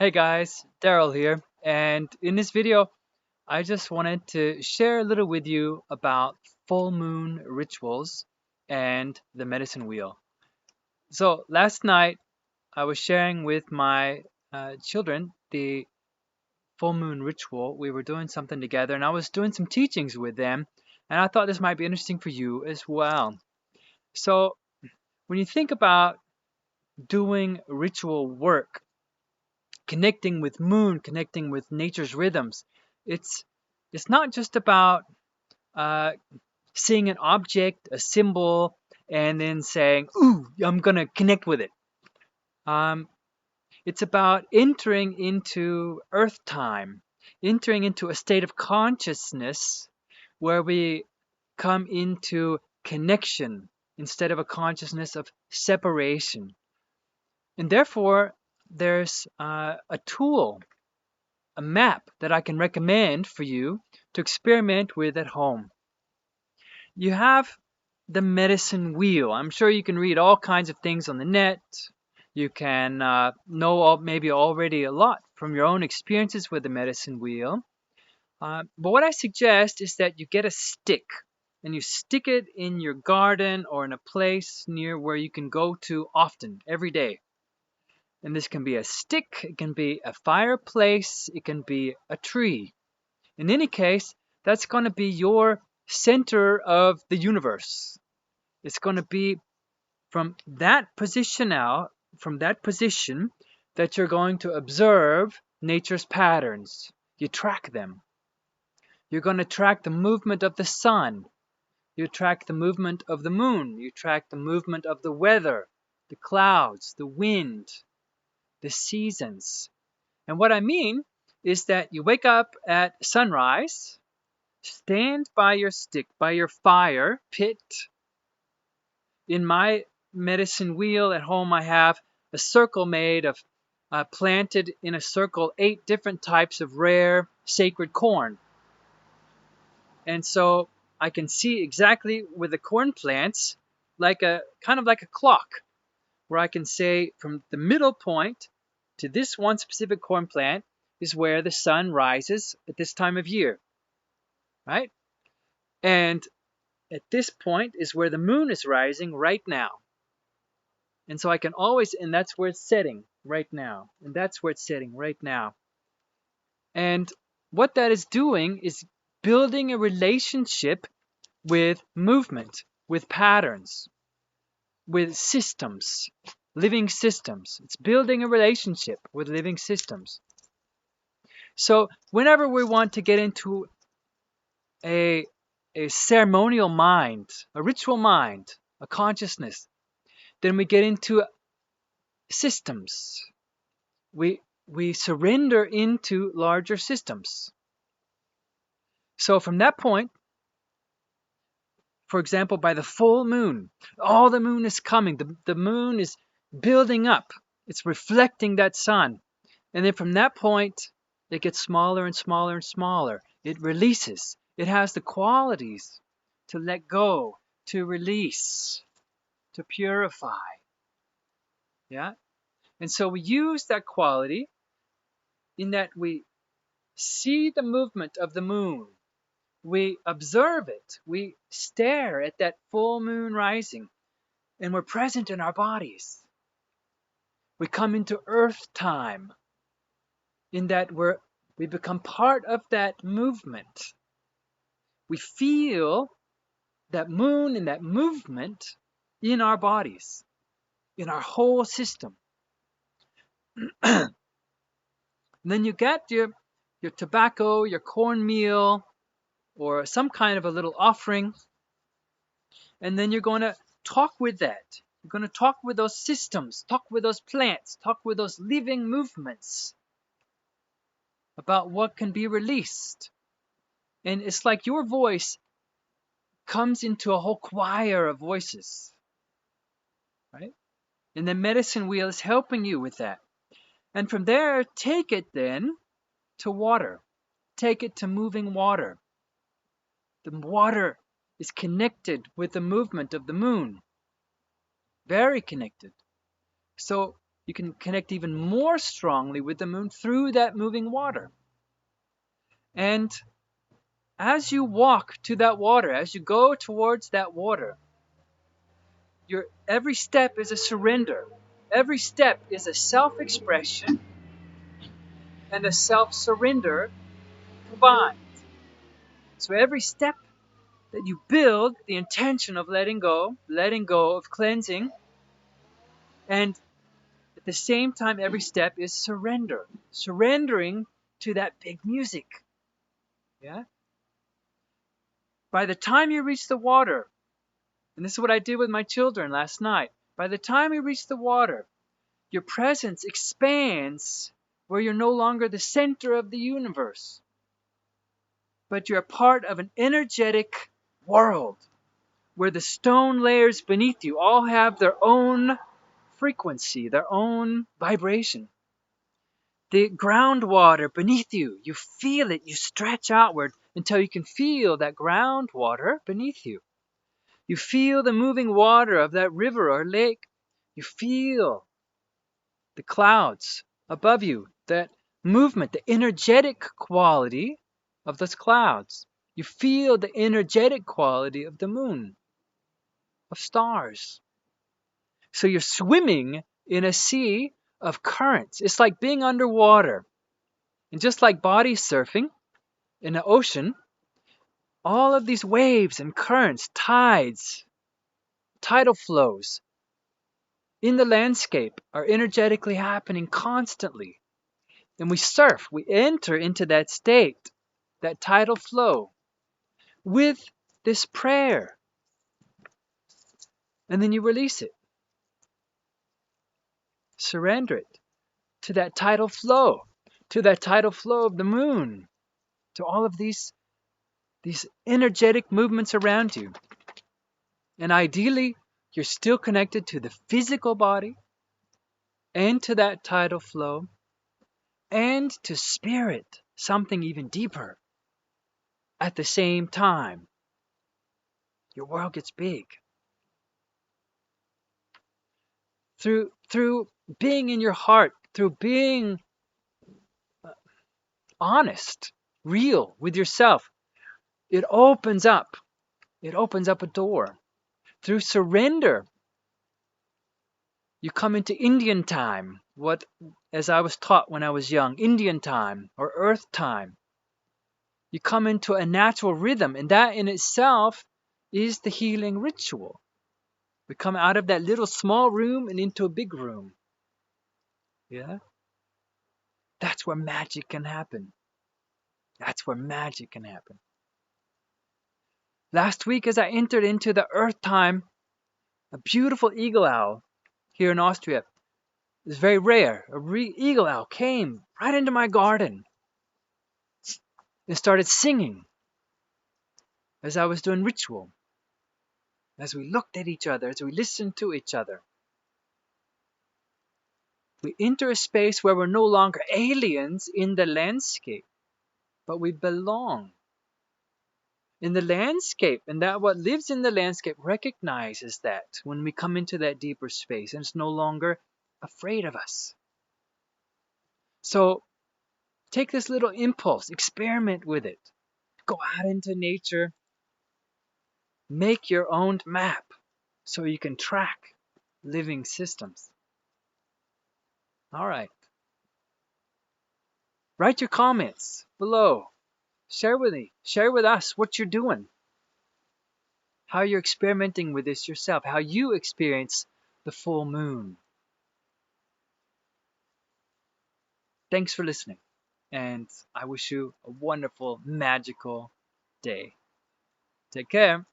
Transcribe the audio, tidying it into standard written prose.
Hey guys, Darrel here, and in this video, I just wanted to share a little with you about full moon rituals and the medicine wheel. So last night, I was sharing with my children the full moon ritual. We were doing something together, and I was doing some teachings with them, and I thought this might be interesting for you as well. So when you think about doing ritual work, connecting with moon, connecting with nature's rhythms. It's it's not just about uh, seeing an object, a symbol, and then saying, "Ooh, I'm gonna connect with it." Um, it's about entering into Earth time, entering into a state of consciousness where we come into connection instead of a consciousness of separation. And therefore, there's a tool, a map that I can recommend for you to experiment with at home. You have the medicine wheel. I'm sure you can read all kinds of things on the net. You can know maybe already a lot from your own experiences with the medicine wheel. But what I suggest is that you get a stick and you stick it in your garden or in a place near where you can go to often, every day. And this can be a stick, it can be a fireplace, it can be a tree. In any case, that's going to be your center of the universe. It's going to be from that position out, from that position, that you're going to observe nature's patterns. You track them. You're going to track the movement of the sun. You track the movement of the moon. You track the movement of the weather, the clouds, the wind, the seasons. And what I mean is that you wake up at sunrise, stand by your stick, by your fire pit. In my medicine wheel at home, I have a circle made of planted in a circle 8 different types of rare sacred corn. And so I can see exactly with the corn plants, like a kind of like a clock, where I can say from the middle point to this one specific corn plant is where the sun rises at this time of year, right? And at this point is where the moon is rising right now. And so I can always, and that's where it's setting right now. And that's where it's setting right now. And what that is doing is building a relationship with movement, with patterns, with systems, living systems. It's building a relationship with living systems. So whenever we want to get into a, a ceremonial mind, a ritual mind, a consciousness, then we get into systems. We surrender into larger systems. So from that point, for example, by the full moon, all the moon is coming. The moon is building up. It's reflecting that sun. And then from that point, it gets smaller and smaller and smaller. It releases. It has the qualities to let go, to release, to purify. Yeah? And so we use that quality in that we see the movement of the moon. We observe it. We stare at that full moon rising, and we're present in our bodies. We come into earth time in that we become part of that movement. We feel that moon and that movement in our bodies, in our whole system. And then you get your tobacco, your cornmeal, or some kind of a little offering, and then you're going to talk with that. You're going to talk with those systems, talk with those plants, talk with those living movements about what can be released. And it's like your voice comes into a whole choir of voices, right? And the medicine wheel is helping you with that. And from there, take it then to water. Take it to moving water. The water is connected with the movement of the moon. Very connected. So You can connect even more strongly with the moon through that moving water. And as you walk to that water, as you go towards that water, your every step is a surrender. Every step is a self-expression and a self-surrender combined. So every step that you build the intention of letting go of cleansing, and at the same time, every step is surrender, surrendering to that big music. Yeah. By the time you reach the water, and this is what I did with my children last night, by the time you reach the water, your presence expands where you're no longer the center of the universe, but you're part of an energetic world where the stone layers beneath you all have their own frequency, their own vibration. The groundwater beneath you, you feel it, you stretch outward until you can feel that groundwater beneath you. You feel the moving water of that river or lake. You feel the clouds above you, that movement, the energetic quality of those clouds. You feel the energetic quality of the moon, of stars. So you're swimming in a sea of currents. It's like being underwater. And just like body surfing in the ocean, all of these waves and currents, tides, tidal flows in the landscape are energetically happening constantly. And we surf, we enter into that state, that tidal flow, with this prayer. And then you release it. Surrender it to that tidal flow, to that tidal flow of the moon, to all of these energetic movements around you. And ideally, you're still connected to the physical body and to that tidal flow and to spirit, something even deeper. At the same time, your world gets big. Through being in your heart, through being honest, real with yourself, it opens up. It opens up a door. Through surrender, you come into Indian time, what, as I was taught when I was young, Indian time or earth time. You come into a natural rhythm, and that in itself is the healing ritual. We come out of that little small room and into a big room. Yeah? That's where magic can happen. That's where magic can happen. Last week, as I entered into the earth time, a beautiful eagle owl here in Austria, it's very rare. Eagle owl came right into my garden and started singing as I was doing ritual, as we looked at each other, as we listened to each other. We enter a space where we're no longer aliens in the landscape, but we belong in the landscape. And that what lives in the landscape recognizes that when we come into that deeper space, and it's no longer afraid of us. So take this little impulse, experiment with it. Go out into nature, make your own map so you can track living systems. All right. Write your comments below. Share with me. Share with us what you're doing. How you're experimenting with this yourself. How you experience the full moon. Thanks for listening. And I wish you a wonderful, magical day. Take care.